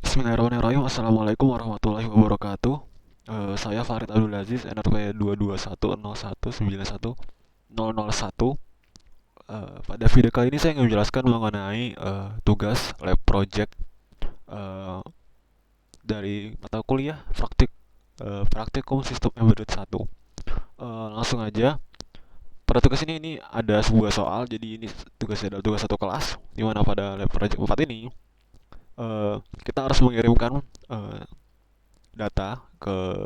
Bismillahirrahmanirrahim. Assalamualaikum warahmatullahi wabarakatuh. Saya Farid Abdul Aziz, NRP 22101919001. Pada video kali ini saya ingin menjelaskan mengenai tugas lab project eh, dari mata kuliah praktikum sistem embedded 1. Langsung aja. Pada tugas ini ada sebuah soal, jadi ini tugasnya adalah tugas satu kelas, di mana pada lab project 4 ini eh, kita harus mengirimkan eh, data ke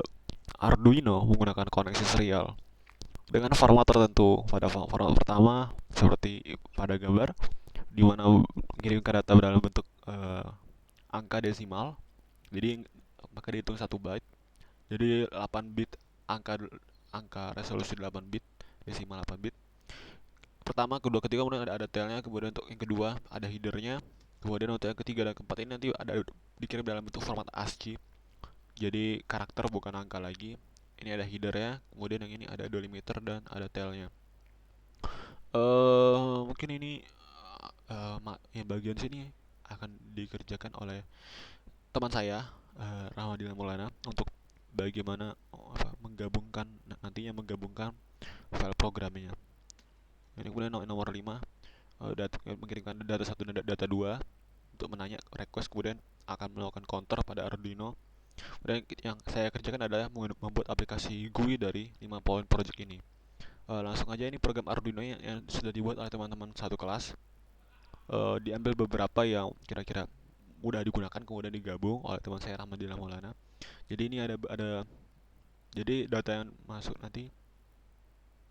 Arduino menggunakan koneksi serial dengan format tertentu. Pada format pertama seperti pada gambar, di mana mengirimkan data dalam bentuk angka desimal. Jadi maka dihitung 1 byte. Jadi 8 bit angka angka resolusi 8 bit, desimal 8 bit. Pertama, kedua, ketiga, kemudian ada detailnya, kemudian untuk yang kedua ada headernya, kemudian untuk yang ketiga dan keempat ini nanti ada dikirim dalam bentuk format ASCII. Jadi karakter bukan angka lagi. Ini ada headernya, kemudian yang ini ada delimiter dan ada tailnya. Mungkin ini yang bagian sini akan dikerjakan oleh teman saya, Rahmadina Maulana, untuk bagaimana menggabungkan nantinya menggabungkan file programnya. Ini kemudian nomor 5, mengirimkan data satu dan data 2 untuk menanya request, kemudian akan melakukan counter pada Arduino. Dan yang saya kerjakan adalah membuat aplikasi GUI dari 5 poin project ini. Langsung aja, ini program Arduino yang sudah dibuat oleh teman-teman satu kelas. Diambil beberapa yang kira-kira mudah digunakan, kemudian digabung oleh teman saya Rahmadillah Maulana. Jadi ini jadi data yang masuk nanti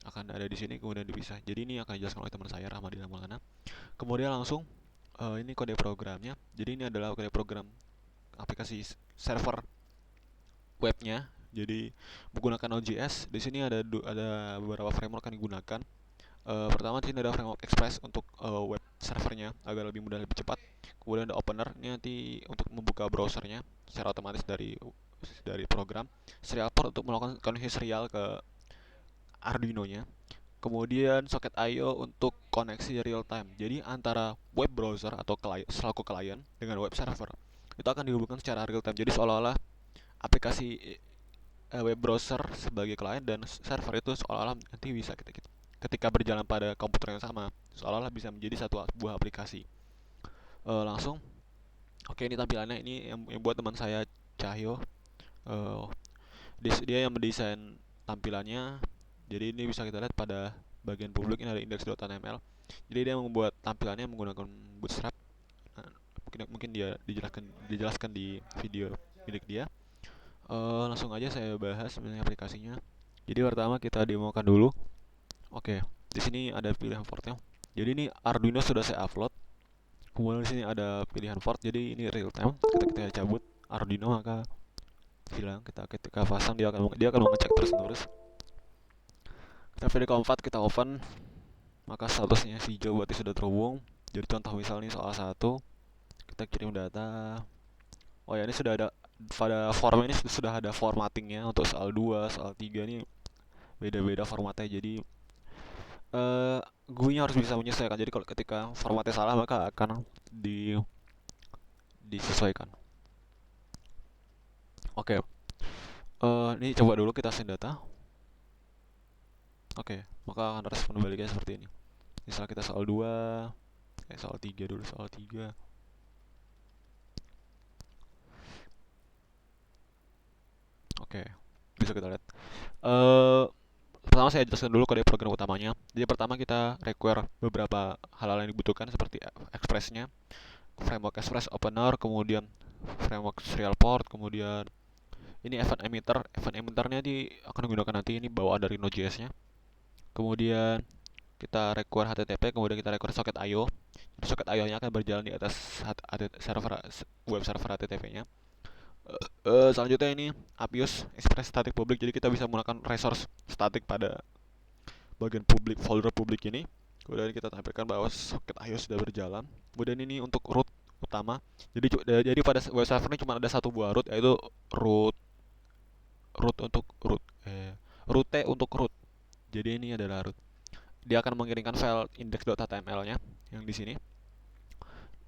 akan ada di sini kemudian dipisah. Jadi ini akan dijelaskan oleh teman saya Rahmadillah Maulana. Kemudian langsung ini kode programnya. Jadi ini adalah kode program aplikasi server webnya. Jadi menggunakan Node.js. Di sini ada beberapa framework yang digunakan. Pertama di sini ada framework Express untuk web servernya agar lebih mudah, lebih cepat. Kemudian ada Opener, ini nanti untuk membuka browsernya secara otomatis dari program. Serial port untuk melakukan koneksi serial ke Arduino-nya. Kemudian socket I/O untuk koneksi real time. Jadi antara web browser atau selaku klien dengan web server itu akan dihubungkan secara real time. Jadi seolah-olah aplikasi web browser sebagai klien dan server itu seolah-olah nanti bisa ketika berjalan pada komputer yang sama, seolah-olah bisa menjadi satu buah aplikasi. Langsung, oke, ini tampilannya, ini yang buat teman saya Cahyo. Uh, dia yang mendesain tampilannya. Jadi ini bisa kita lihat pada bagian publik ini ada index.html. Jadi dia membuat tampilannya menggunakan Bootstrap. Nah, mungkin dia dijelaskan di video milik dia. Langsung aja saya bahas mengenai aplikasinya. Jadi pertama kita demokan dulu. Oke, di sini ada pilihan portnya. Jadi ini Arduino sudah saya upload. Kemudian di sini ada pilihan port. Jadi ini real time. Kita cabut Arduino maka hilang. Kita ketika pasang dia akan mengecek terus menerus. Kita pilih keempat, kita open, maka statusnya hijau berarti sudah terhubung. Jadi contoh misalnya soal 1, kita kirim data. Oh ya, ini sudah ada pada form ini sudah ada formattingnya. Untuk soal 2, soal 3 ini beda-beda formatnya. Jadi GUI-nya harus bisa menyesuaikan. Jadi kalau ketika formatnya salah maka akan disesuaikan. Oke, ini coba dulu kita send data. Oke, maka akan respon baliknya seperti ini. Misal kita soal 2, soal 3 dulu, soal 3. Oke, bisa kita lihat. Pertama saya jelaskan dulu kode program utamanya. Jadi pertama kita require beberapa hal-hal yang dibutuhkan seperti express-nya, framework express, opener, kemudian framework serial port, kemudian ini event emitter. Event emitternya akan digunakan nanti, ini bawaan dari Node.js-nya. Kemudian kita require HTTP, kemudian kita require socket I/O. Socket I/O-nya akan berjalan di atas server web server HTTP-nya. Selanjutnya ini Apius Express Static Public. Jadi kita bisa menggunakan resource static pada bagian publik, folder publik ini. Kemudian kita tampilkan bahwa soket I/O sudah berjalan. Kemudian ini untuk root utama. Jadi pada web server ini cuma ada satu buah root, yaitu root root untuk root root T untuk root. Jadi ini adalah root. Dia akan mengirimkan file index.html-nya yang di sini.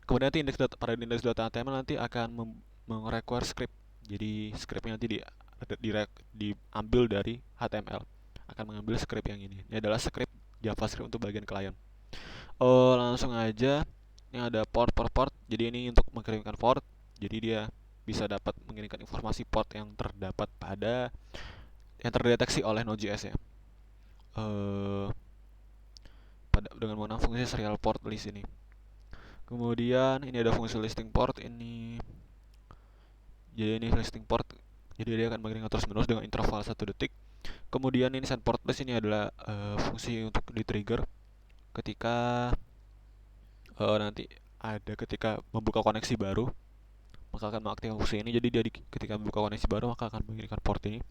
Kemudian nanti pada index.html nanti akan merequire script. Jadi scriptnya nanti diambil dari HTML, akan mengambil script yang ini. Ini adalah script JavaScript untuk bagian klien. Oh, langsung aja. Ini ada port per port. Jadi ini untuk mengirimkan port. Jadi dia bisa dapat mengirimkan informasi port yang terdapat pada yang terdeteksi oleh Node.js ya. Pada dengan menggunakan fungsi serial port list ini. Kemudian ini ada fungsi listing port ini. Jadi ini listing port. Jadi dia akan mengirimkan terus menerus dengan interval 1 detik. Kemudian ini send port list ini adalah fungsi untuk di trigger ketika nanti ada ketika membuka koneksi baru, maka akan mengaktifkan fungsi ini. Jadi dia ketika membuka koneksi baru maka akan mengirimkan port ini.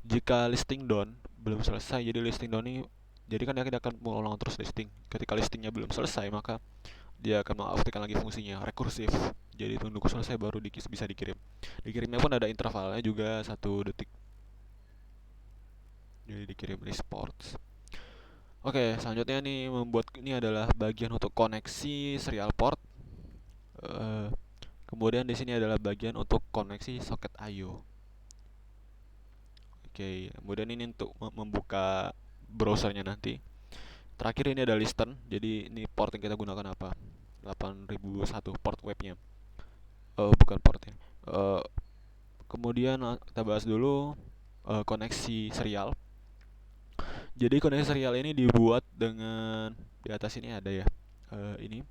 Jika listing down belum selesai, jadi listing down ini jadi kan dia akan mengulang terus listing. Ketika listingnya belum selesai maka dia akan mengaktifkan lagi fungsinya rekursif. Jadi tunggu selesai baru bisa dikirim. Dikirimnya pun ada intervalnya juga 1 detik. Jadi dikirim list ports. Oke, selanjutnya nih ini adalah bagian untuk koneksi serial port. Kemudian di sini adalah bagian untuk koneksi soket I/O. Oke, kemudian ini untuk membuka browsernya nanti. Terakhir ini ada listen. Jadi ini port yang kita gunakan apa? 8001 port webnya. Bukan portnya. Kemudian kita bahas dulu koneksi serial. Jadi koneksi serial ini dibuat dengan di atas ini ada ya. Ini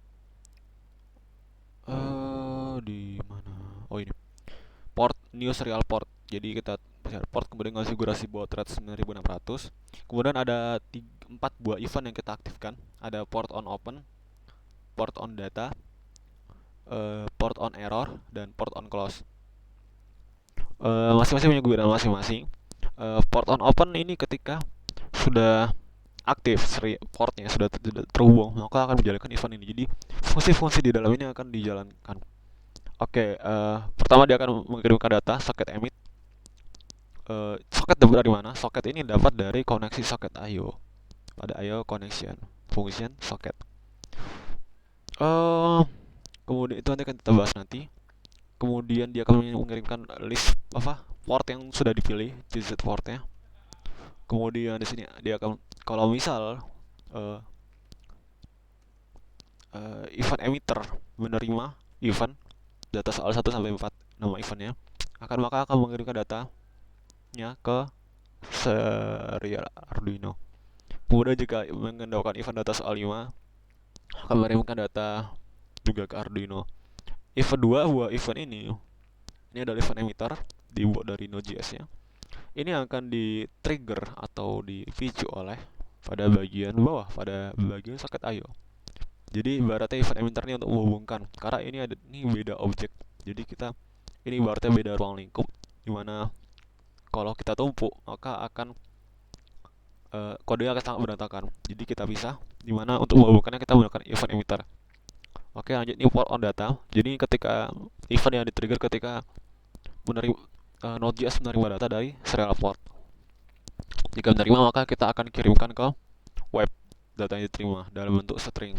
di mana? Oh ini. Port new serial port. Jadi kita port kemudian konfigurasi baud rate 9600. Kemudian ada 4 buah event yang kita aktifkan. Ada port on open, port on data, port on error, dan port on close. Masing-masing punya kegunaan masing-masing. Port on open ini ketika sudah aktif portnya sudah terhubung maka akan menjalankan event ini. Jadi fungsi-fungsi di dalam ini akan dijalankan. Oke, pertama dia akan mengirimkan data soket emit. Soket dapat dari mana? Soket ini dapat dari koneksi soket I/O pada I/O connection function soket. Kemudian itu nanti akan kita bahas nanti. Kemudian dia akan mengirimkan list port yang sudah dipilih, visit portnya. Kemudian di sini dia akan kalau misal event emitter menerima event data soal 1 sampai 4 nama eventnya maka akan mengirimkan datanya ke serial Arduino. Kemudian jika mengandalkan event data soal 5 akan mengirimkan data juga ke Arduino. Event 2 buah event ini adalah event emitter dibuat dari Node.js nya. Ini akan di trigger atau dipicu oleh pada bagian bawah pada bagian soket I/O. Jadi ibaratnya event emitter ini untuk menghubungkan karena ini beda objek. Jadi ini ibaratnya beda ruang lingkup dimana kalau kita tumpuk maka akan kodenya akan sangat berantakan. Jadi kita bisa dimana untuk menghubungkannya kita menggunakan event emitter. Oke, lanjut ini port on data. Jadi ketika event yang di-trigger ketika menerima Node.js menerima data dari serial port. Jika menerima maka kita akan kirimkan ke web data yang diterima dalam bentuk string.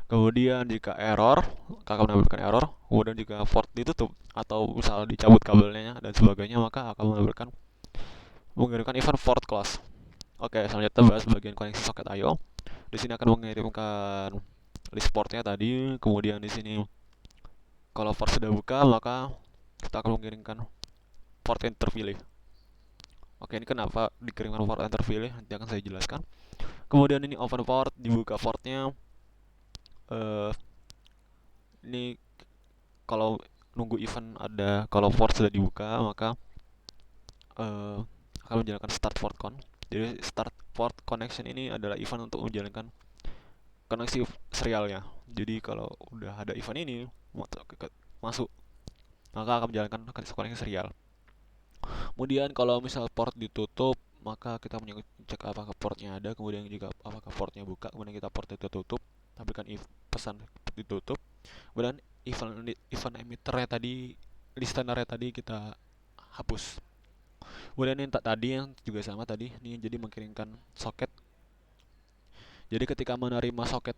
Kemudian jika error, akan menampilkan error. Kemudian jika port ditutup atau misalnya dicabut kabelnya dan sebagainya maka akan mengirimkan event port close. Oke, selanjutnya bahas bagian koneksi soket I/O. Di sini akan mengirimkan list portnya tadi. Kemudian di sini kalau port sudah buka maka kita akan mengirimkan port yang terpilih. Oke, ini kenapa dikirimkan port yang terpilih nanti akan saya jelaskan. Kemudian ini open port, dibuka portnya. Ini kalau nunggu event kalau port sudah dibuka maka akan menjalankan start port con. Jadi start port connection ini adalah event untuk menjalankan koneksi serialnya. Jadi kalau udah ada event ini masuk maka akan menjalankan koneksi serial. Kemudian kalau misal port ditutup maka kita cek apakah portnya ada, kemudian juga apakah portnya buka, kemudian kita portnya tutup, tampilkan pesan ditutup. Kemudian event emitternya tadi, listenernya tadi kita hapus. Kemudian yang tadi yang juga sama tadi, ini jadi mengirimkan soket. Jadi ketika menerima soket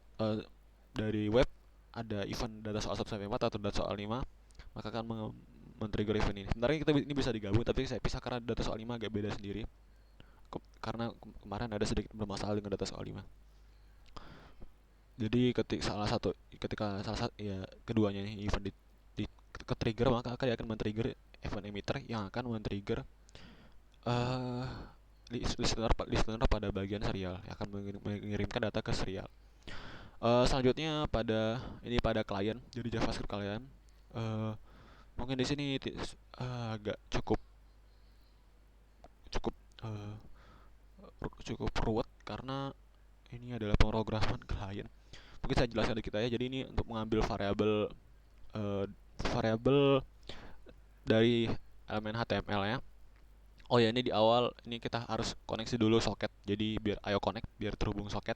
dari web ada event data soal 1 sampai 4 atau data soal 5, maka akan men-trigger event ini. Sebenarnya ini bisa digabung, tapi saya pisah karena data soal 5 agak beda sendiri. Karena kemarin ada sedikit bermasalah dengan data soal 5. Jadi ketika salah satu ya keduanya nih event di ke trigger, maka dia akan men-trigger event emitter yang akan men-trigger eh listener pada bagian serial yang akan mengirimkan data ke serial. Selanjutnya pada klien, jadi JavaScript klien. Mungkin di sini agak cukup cukup eh, cukup ruwet karena ini adalah pemrograman klien. Mungkin saya jelaskan dikit aja. Jadi ini untuk mengambil variabel dari elemen HTML ya. Oh ya, ini di awal ini kita harus koneksi dulu soket. Jadi biar connect biar terhubung soket.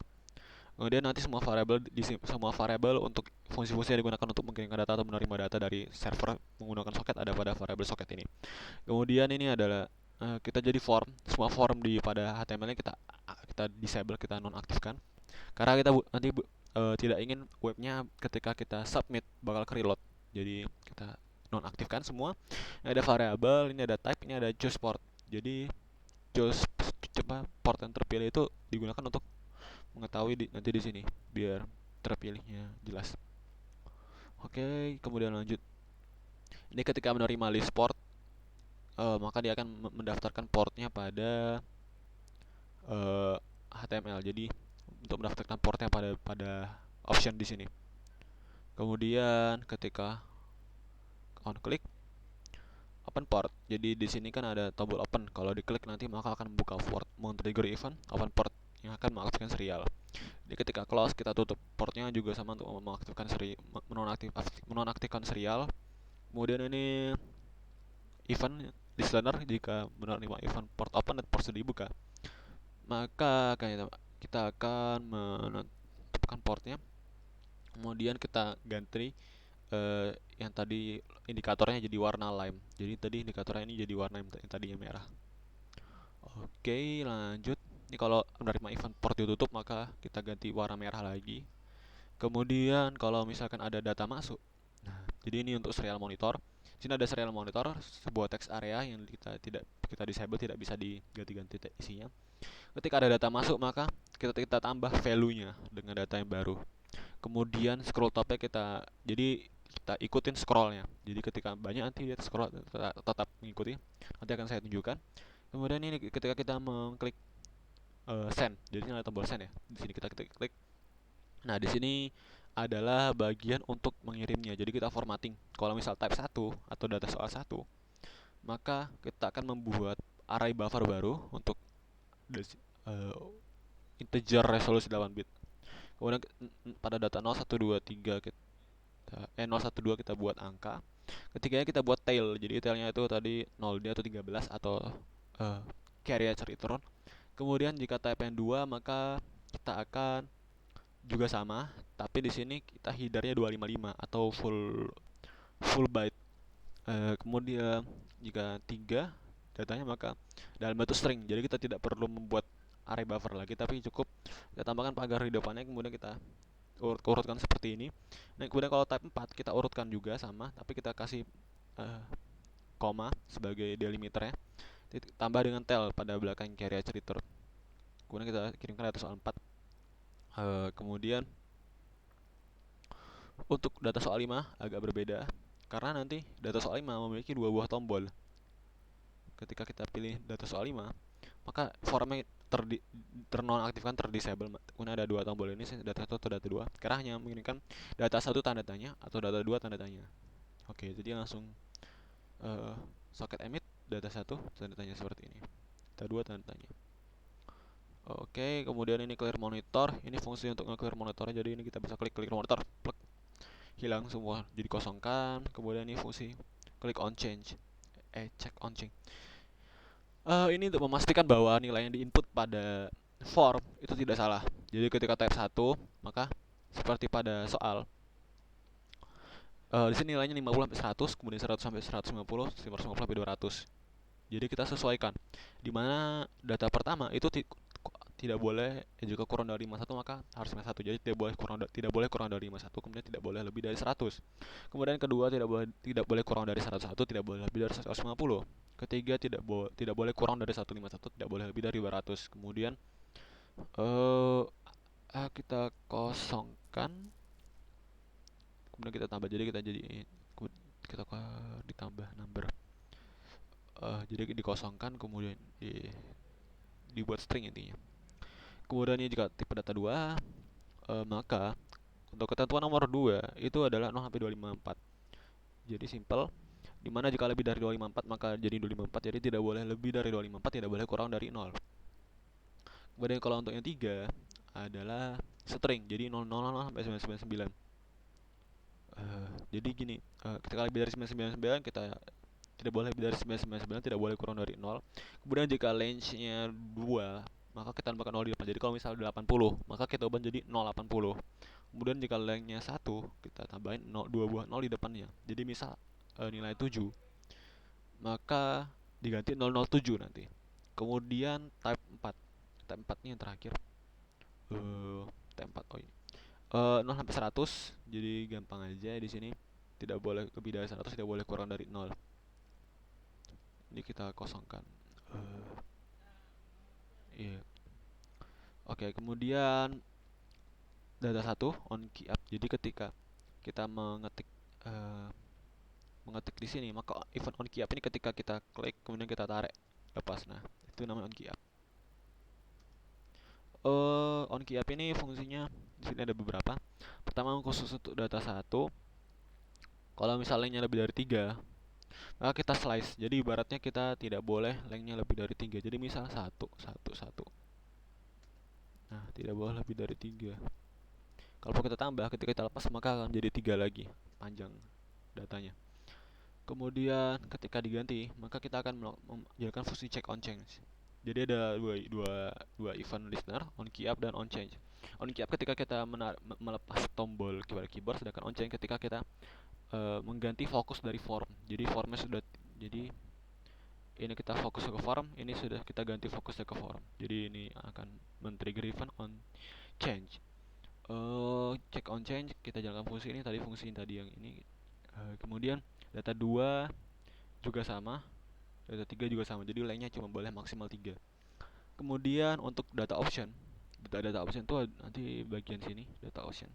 Kemudian nanti semua variabel untuk fungsi-fungsi yang digunakan untuk mengirimkan data atau menerima data dari server menggunakan soket ada pada variabel soket ini. Kemudian ini adalah kita jadi semua form pada HTML-nya kita disable, kita nonaktifkan. Karena kita nanti tidak ingin webnya ketika kita submit bakal ke-reload. Jadi kita nonaktifkan semua. Ini ada variabel, ini ada type, ini ada choose port. Jadi port yang terpilih itu digunakan untuk mengetahui nanti di sini biar terpilihnya jelas. Oke, kemudian lanjut. Ini ketika menerima list port, maka dia akan mendaftarkan portnya pada HTML. Jadi untuk mendaftarkan portnya pada option di sini. Kemudian ketika on klik open port. Jadi di sini kan ada tombol open. Kalau diklik nanti maka akan membuka port, men-trigger event open port yang akan mengaktifkan serial. Jadi ketika close kita tutup portnya juga sama untuk mengaktifkan menonaktifkan serial. Kemudian ini event listener jika menerima event port open dan port sudah dibuka, maka kita akan menentukan portnya. Kemudian kita ganti yang tadi indikatornya jadi warna lime. Jadi tadi indikatornya ini jadi warna yang tadinya merah. Oke, lanjut. Ini kalau menerima event port ditutup maka kita ganti warna merah lagi. Kemudian kalau misalkan ada data masuk, nah jadi ini untuk serial monitor. Sini ada serial monitor, sebuah text area yang kita disable, tidak bisa diganti-ganti isinya. Ketika ada data masuk maka kita tambah value-nya dengan data yang baru. Kemudian scroll topnya kita ikutin scrollnya. Jadi ketika banyak nanti dia scroll tetap mengikuti. Nanti akan saya tunjukkan. Kemudian ini ketika kita mengklik send, jadi ini ada tombol send ya. Di sini kita klik. Nah, di sini adalah bagian untuk mengirimnya. Jadi kita formatting. Kalau misal type 1 atau data soal 1, maka kita akan membuat array buffer baru untuk integer resolusi 8 bit. Kemudian pada data 0, 1, 2, 3 0, 1, 2 kita buat angka. Ketiganya kita buat tail. Jadi tailnya itu tadi 0D atau 13 atau carrier return. Kemudian jika type yang 2 maka kita akan juga sama, tapi di sini kita headernya 255 atau full byte. Kemudian jika 3 datanya maka dalam bentuk string. Jadi kita tidak perlu membuat array buffer lagi, tapi cukup kita tambahkan pagar di depannya, kemudian kita urutkan seperti ini. Nah, kemudian kalau type 4 kita urutkan juga sama, tapi kita kasih koma sebagai delimiternya, tambah dengan tel pada belakang carrier return. Kemudian kita kirimkan data soal 4. Kemudian untuk data soal 5 agak berbeda karena nanti data soal 5 memiliki 2 buah tombol. Ketika kita pilih data soal 5, maka formnya ternonaktifkan, terdisable. Kemudian ada 2 tombol ini, data 1 atau data 2. Karena hanya menginginkan data 1 tanda tanya atau data 2 tanda tanya. Oke, jadi langsung socket emit data 1 tanda tanya seperti ini. Data 2 tanda tanya. Oke, kemudian ini clear monitor. Ini fungsi untuk nge-clear monitornya. Jadi ini kita bisa klik monitor, plug, hilang semua, jadi kosongkan. Kemudian ini fungsi klik on change, check on change. Ini untuk memastikan bahwa nilai yang diinput pada form itu tidak salah. Jadi ketika type 1, maka seperti pada soal, di sini nilainya 50 sampai 100, kemudian 100 sampai 150, 150 sampai 200. Jadi kita sesuaikan. Di mana data pertama itu tidak boleh, jika kurang dari 51 maka harus 51. Jadi tidak boleh kurang dari 51, kemudian tidak boleh lebih dari 100. Kemudian kedua, tidak boleh kurang dari 101, tidak boleh lebih dari 150. Ketiga, tidak boleh kurang dari 151, tidak boleh lebih dari 200. Kemudian eh kita kosongkan, kemudian kita tambah, jadi kita ditambah number, jadi dikosongkan kemudian dibuat string intinya. Kemudian ini jika tipe data 2, maka untuk ketentuan nomor 2 itu adalah 0 sampai 254. Jadi simple, dimana jika lebih dari 254 maka jadi 254, jadi tidak boleh lebih dari 254, tidak boleh kurang dari 0. Kemudian kalau untuk yang 3 adalah string, jadi 000 sampai 999. Jadi gini, ketika lebih dari 999 kita tidak boleh lebih dari 999, tidak boleh kurang dari 0. Kemudian jika range-nya 2, maka kita tambahkan 0 di depan. Jadi kalau misalnya 80, maka kita ubah jadi 080. Kemudian jika lengthnya 1, kita tambahin 2 buah 0 di depannya. Jadi misal nilai 7, maka diganti 007 nanti. Kemudian type 4. Type 4 ini yang terakhir. Type 4, oh ini. 0 sampai 100, jadi gampang aja di sini. Tidak boleh lebih dari 100, tidak boleh kurang dari 0. Ini kita kosongkan. Iya. Oke, kemudian data 1 on key up. Jadi ketika kita mengetik di sini, maka event on key up ini ketika kita klik kemudian kita tarik lepas. Nah, itu namanya on key up. On key up ini fungsinya di sini ada beberapa. Pertama, khusus untuk data 1, kalau misalnya lebih dari 3, maka kita slice. Jadi ibaratnya kita tidak boleh lengthnya lebih dari 3. Jadi misal 1, 1, 1. Nah, tidak boleh lebih dari 3. Kalau kita tambah, ketika kita lepas maka akan menjadi 3 lagi panjang datanya. Kemudian ketika diganti, maka kita akan menjalankan fungsi check on change. Jadi ada dua event listener, on key up dan on change. On key up ketika kita melepas tombol keyboard, sedangkan on change ketika kita mengganti fokus dari form. Jadi formnya sudah, jadi ini kita fokus ke form, ini sudah kita ganti fokusnya ke form. Jadi ini akan men-trigger event on change. Check on change, kita jalankan fungsi ini tadi, yang ini. Kemudian data 2 juga sama, data 3 juga sama, jadi lengthnya cuma boleh maksimal 3. Kemudian untuk data option itu nanti bagian sini, data option.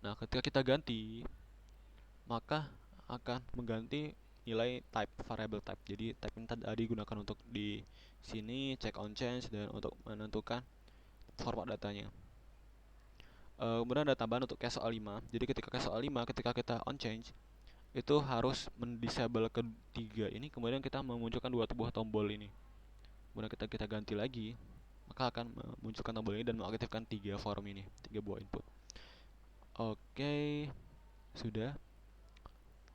Nah, ketika kita ganti, maka akan mengganti nilai type, variable type. Jadi type ini tadi digunakan untuk di sini check on change dan untuk menentukan format datanya. Kemudian ada tambahan untuk case soal 5. Jadi ketika case soal 5, ketika kita on change, itu harus mendisable ketiga ini, kemudian kita memunculkan 2 buah tombol ini. Kemudian kita ganti lagi, maka akan memunculkan tombol ini dan mengaktifkan 3 form ini, 3 buah input. Oke, sudah.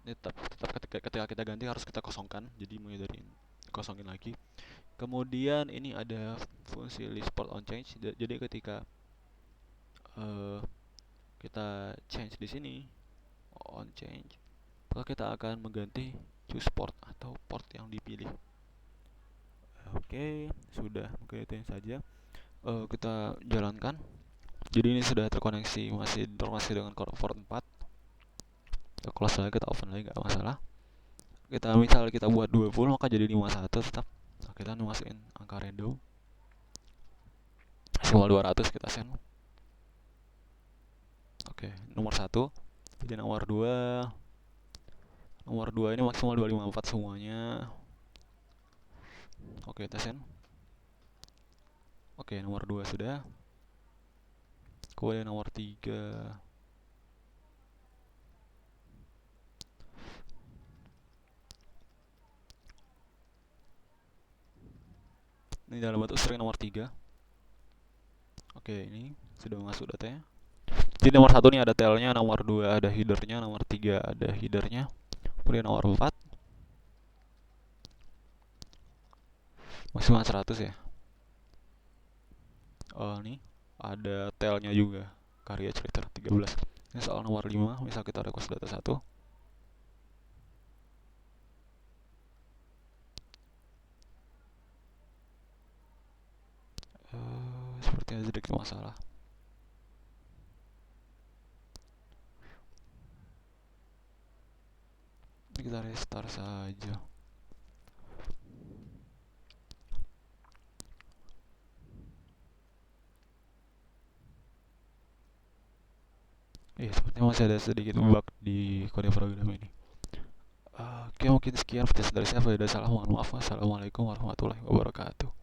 Ini tetap ketika kita ganti harus kita kosongkan, jadi mulai dari kosongin lagi. Kemudian ini ada fungsi list port on change. Jadi ketika kita change di sini on change, maka kita akan mengganti choose port atau port yang dipilih. Oke, sudah, mungkin itu saja. Kita jalankan. Jadi ini sudah terkoneksi, masih dengan port 4. Kita close lagi, kita open lagi, nggak masalah. Misal kita buat 20, maka jadi 51 tetap. Nah, kita masukin angka random maksimal 200, kita send. Oke, nomor 1. Jadi nomor 2 ini maksimal 254 semuanya. Oke, kita send. Oke, nomor 2 sudah. Kemudian nomor 3. Ini dalam bentuk string nomor 3. Oke, ini sudah masuk datanya. Jadi nomor 1 ini ada tailnya, nomor 2 ada headernya, nomor 3 ada headernya. Kemudian nomor 4 maksimal 100 ya. Oh, ini ada tailnya juga, karya cerita 13. Ini soal nomor 5, misal kita request data 1. Kayak sedikit masalah. Kita restart saja. Iya, sepertinya masih ada sedikit bug di kode program ini. Oke, mungkin sekian podcast dari saya. Mohon maaf. Wassalamualaikum warahmatullahi wabarakatuh.